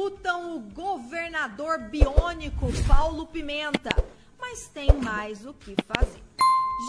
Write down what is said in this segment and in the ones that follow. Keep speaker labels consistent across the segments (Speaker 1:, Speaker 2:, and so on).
Speaker 1: multam o governador biônico Paulo Pimenta, mas tem mais o que fazer.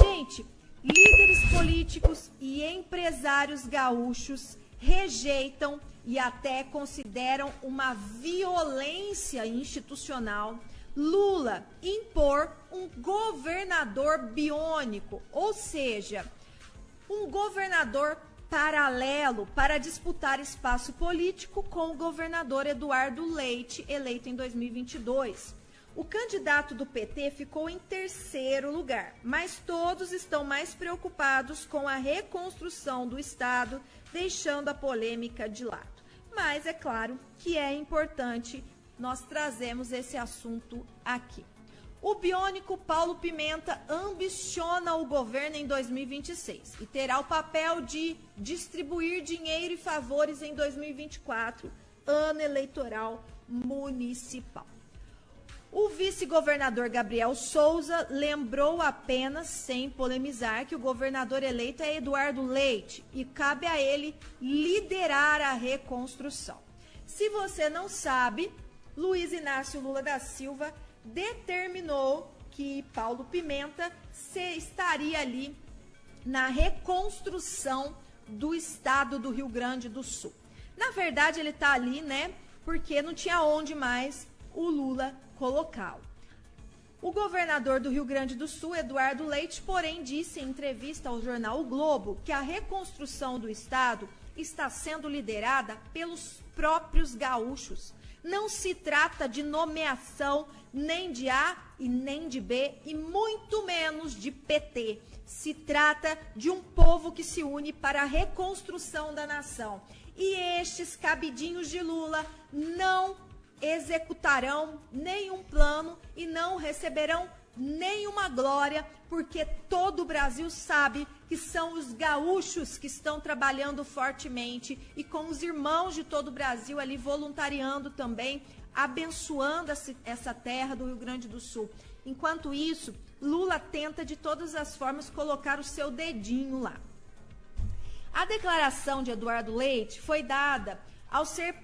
Speaker 1: Gente, líderes políticos e empresários gaúchos rejeitam e até consideram uma violência institucional Lula impor um governador biônico, ou seja, um governador paralelo para disputar espaço político com o governador Eduardo Leite, eleito em 2022. O candidato do PT ficou em terceiro lugar, mas todos estão mais preocupados com a reconstrução do Estado, deixando a polêmica de lado. Mas é claro que é importante nós trazemos esse assunto aqui. O biônico Paulo Pimenta ambiciona o governo em 2026 e terá o papel de distribuir dinheiro e favores em 2024, ano eleitoral municipal. O vice-governador Gabriel Souza lembrou apenas, sem polemizar, que o governador eleito é Eduardo Leite e cabe a ele liderar a reconstrução. Se você não sabe, Luiz Inácio Lula da Silva determinou que Paulo Pimenta estaria ali na reconstrução do estado do Rio Grande do Sul. Na verdade, ele está ali, né, porque não tinha onde mais o Lula colocá-lo. O governador do Rio Grande do Sul, Eduardo Leite, porém, disse em entrevista ao jornal O Globo que a reconstrução do estado está sendo liderada pelos próprios gaúchos. Não se trata de nomeação nem de A e nem de B e muito menos de PT. Se trata de um povo que se une para a reconstrução da nação. E estes cabidinhos de Lula não executarão nenhum plano e não receberão nenhuma glória, porque todo o Brasil sabe que são os gaúchos que estão trabalhando fortemente e com os irmãos de todo o Brasil ali voluntariando também, abençoando essa terra do Rio Grande do Sul. Enquanto isso, Lula tenta de todas as formas colocar o seu dedinho lá. A declaração de Eduardo Leite foi dada ao ser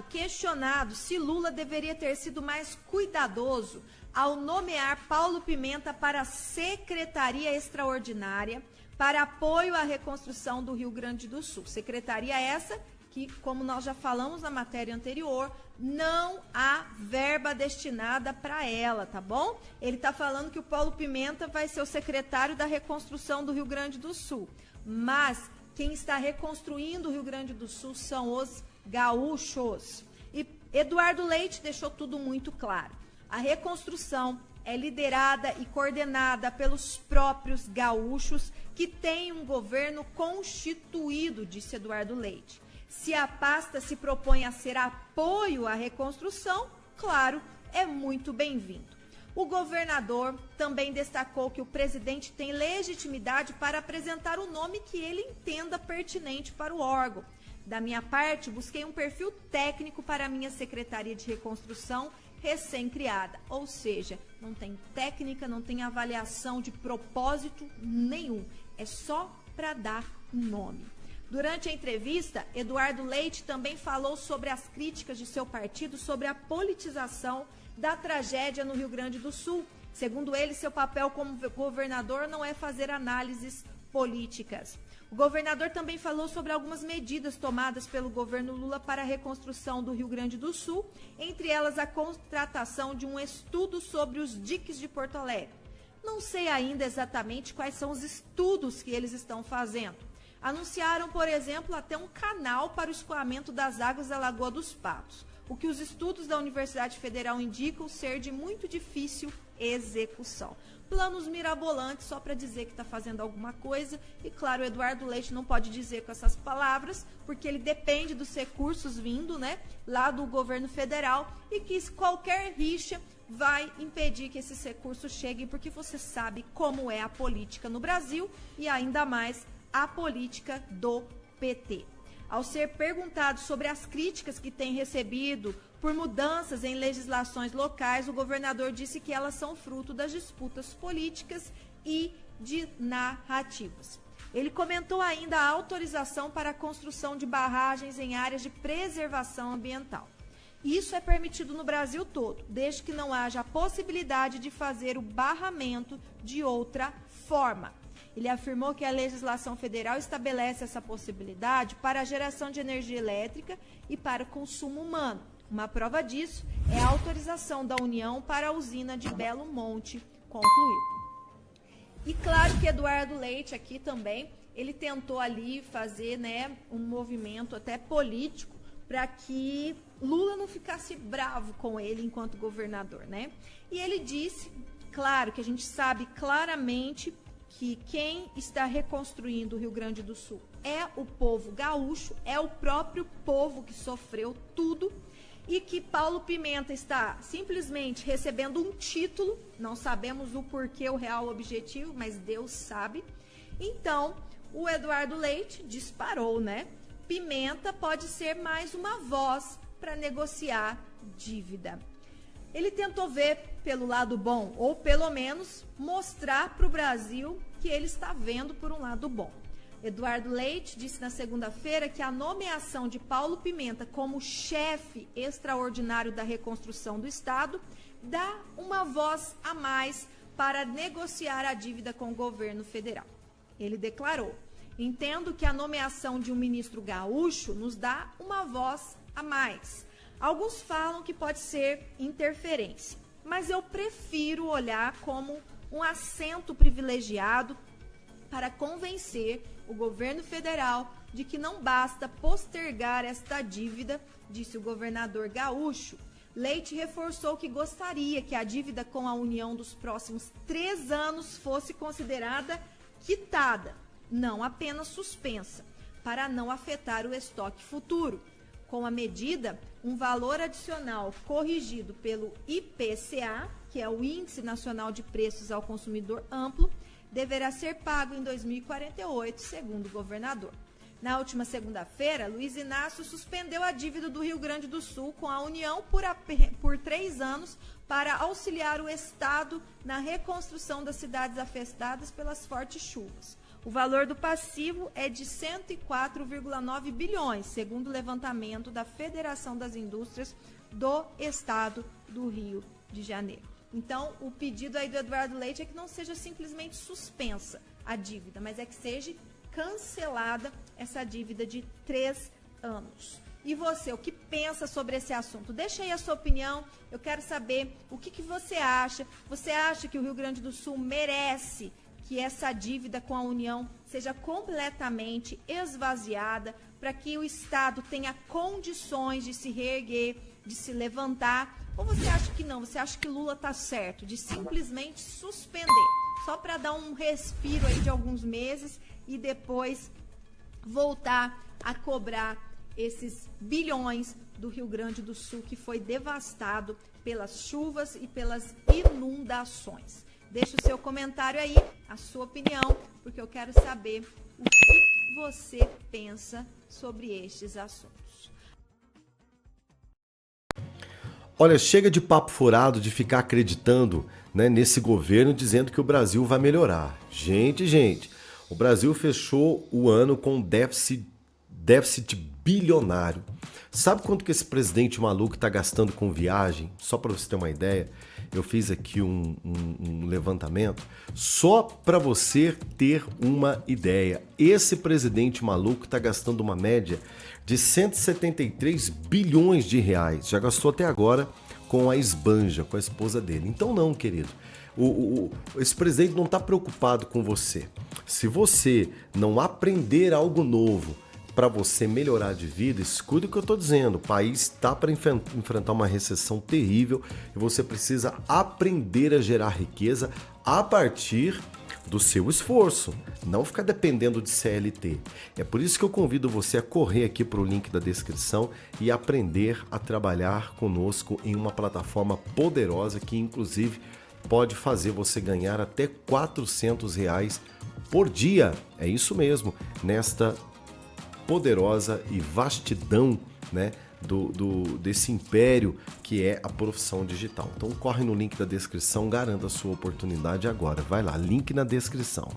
Speaker 1: questionado se Lula deveria ter sido mais cuidadoso ao nomear Paulo Pimenta para a Secretaria Extraordinária para apoio à reconstrução do Rio Grande do Sul. Secretaria essa que, como nós já falamos na matéria anterior, não há verba destinada para ela, tá bom? Ele está falando que o Paulo Pimenta vai ser o secretário da reconstrução do Rio Grande do Sul, mas quem está reconstruindo o Rio Grande do Sul são os gaúchos. E Eduardo Leite deixou tudo muito claro. A reconstrução é liderada e coordenada pelos próprios gaúchos que têm um governo constituído, disse Eduardo Leite. Se a pasta se propõe a ser apoio à reconstrução, claro, é muito bem-vindo. O governador também destacou que o presidente tem legitimidade para apresentar o nome que ele entenda pertinente para o órgão. Da minha parte, busquei um perfil técnico para a minha Secretaria de Reconstrução recém-criada, ou seja, não tem técnica, não tem avaliação de propósito nenhum, é só para dar um nome. Durante a entrevista, Eduardo Leite também falou sobre as críticas de seu partido sobre a politização da tragédia no Rio Grande do Sul. Segundo ele, seu papel como governador não é fazer análises políticas. O governador também falou sobre algumas medidas tomadas pelo governo Lula para a reconstrução do Rio Grande do Sul, entre elas a contratação de um estudo sobre os diques de Porto Alegre. Não sei ainda exatamente quais são os estudos que eles estão fazendo. Anunciaram, por exemplo, até um canal para o escoamento das águas da Lagoa dos Patos, o que os estudos da Universidade Federal indicam ser de muito difícil execução. Planos mirabolantes só para dizer que está fazendo alguma coisa. E claro, o Eduardo Leite não pode dizer com essas palavras, porque ele depende dos recursos vindo, né, lá do governo federal, e que qualquer rixa vai impedir que esses recursos cheguem, porque você sabe como é a política no Brasil e ainda mais a política do PT. Ao ser perguntado sobre as críticas que tem recebido por mudanças em legislações locais, o governador disse que elas são fruto das disputas políticas e de narrativas. Ele comentou ainda a autorização para a construção de barragens em áreas de preservação ambiental. Isso é permitido no Brasil todo, desde que não haja a possibilidade de fazer o barramento de outra forma. Ele afirmou que a legislação federal estabelece essa possibilidade para a geração de energia elétrica e para o consumo humano. Uma prova disso é a autorização da União para a usina de Belo Monte concluir. E claro que Eduardo Leite aqui também, ele tentou ali fazer, né, um movimento até político para que Lula não ficasse bravo com ele enquanto governador, né? E ele disse, claro, que a gente sabe claramente que quem está reconstruindo o Rio Grande do Sul é o povo gaúcho, é o próprio povo que sofreu tudo, e que Paulo Pimenta está simplesmente recebendo um título, não sabemos o porquê, o real objetivo, mas Deus sabe. Então, o Eduardo Leite disparou, né? Pimenta pode ser mais uma voz para negociar dívida. Ele tentou ver pelo lado bom, ou pelo menos mostrar para o Brasil que ele está vendo por um lado bom. Eduardo Leite disse na segunda-feira que a nomeação de Paulo Pimenta como chefe extraordinário da reconstrução do Estado dá uma voz a mais para negociar a dívida com o governo federal. Ele declarou: entendo que a nomeação de um ministro gaúcho nos dá uma voz a mais. Alguns falam que pode ser interferência, mas eu prefiro olhar como um assento privilegiado para convencer o governo federal de que não basta postergar esta dívida, disse o governador gaúcho. Leite reforçou que gostaria que a dívida com a União dos próximos 3 anos fosse considerada quitada, não apenas suspensa, para não afetar o estoque futuro. Com a medida, um valor adicional corrigido pelo IPCA, que é o Índice Nacional de Preços ao Consumidor Amplo, deverá ser pago em 2048, segundo o governador. Na última segunda-feira, Luiz Inácio suspendeu a dívida do Rio Grande do Sul com a União por 3 anos para auxiliar o Estado na reconstrução das cidades afetadas pelas fortes chuvas. O valor do passivo é de 104,9 bilhões, segundo o levantamento da Federação das Indústrias do Estado do Rio de Janeiro. Então, o pedido aí do Eduardo Leite é que não seja simplesmente suspensa a dívida, mas é que seja cancelada essa dívida de 3 anos. E você, o que pensa sobre esse assunto? Deixa aí a sua opinião, eu quero saber o que você acha. Você acha que o Rio Grande do Sul merece que essa dívida com a União seja completamente esvaziada para que o Estado tenha condições de se reerguer, de se levantar? Ou você acha que não? Você acha que Lula está certo de simplesmente suspender, só para dar um respiro aí de alguns meses e depois voltar a cobrar esses bilhões do Rio Grande do Sul que foi devastado pelas chuvas e pelas inundações? Deixe o seu comentário aí, a sua opinião, porque eu quero saber o que você pensa sobre estes assuntos.
Speaker 2: Olha, chega de papo furado, de ficar acreditando, né, nesse governo dizendo que o Brasil vai melhorar. Gente, o Brasil fechou o ano com déficit bilionário. Sabe quanto que esse presidente maluco está gastando com viagem? Só para você ter uma ideia, eu fiz aqui um levantamento só para você ter uma ideia. Esse presidente maluco está gastando uma média de 173 bilhões de reais. Já gastou até agora com a esbanja, com a esposa dele. Então não, querido. Esse presidente não está preocupado com você. Se você não aprender algo novo para você melhorar de vida, escuta o que eu estou dizendo. O país está para enfrentar uma recessão terrível e você precisa aprender a gerar riqueza a partir do seu esforço, não ficar dependendo de CLT. É por isso que eu convido você a correr aqui para o link da descrição e aprender a trabalhar conosco em uma plataforma poderosa que inclusive pode fazer você ganhar até R$400 por dia. É isso mesmo, nesta poderosa e vastidão, né, desse império que é a profissão digital. Então corre no link da descrição, garanta a sua oportunidade agora. Vai lá, link na descrição.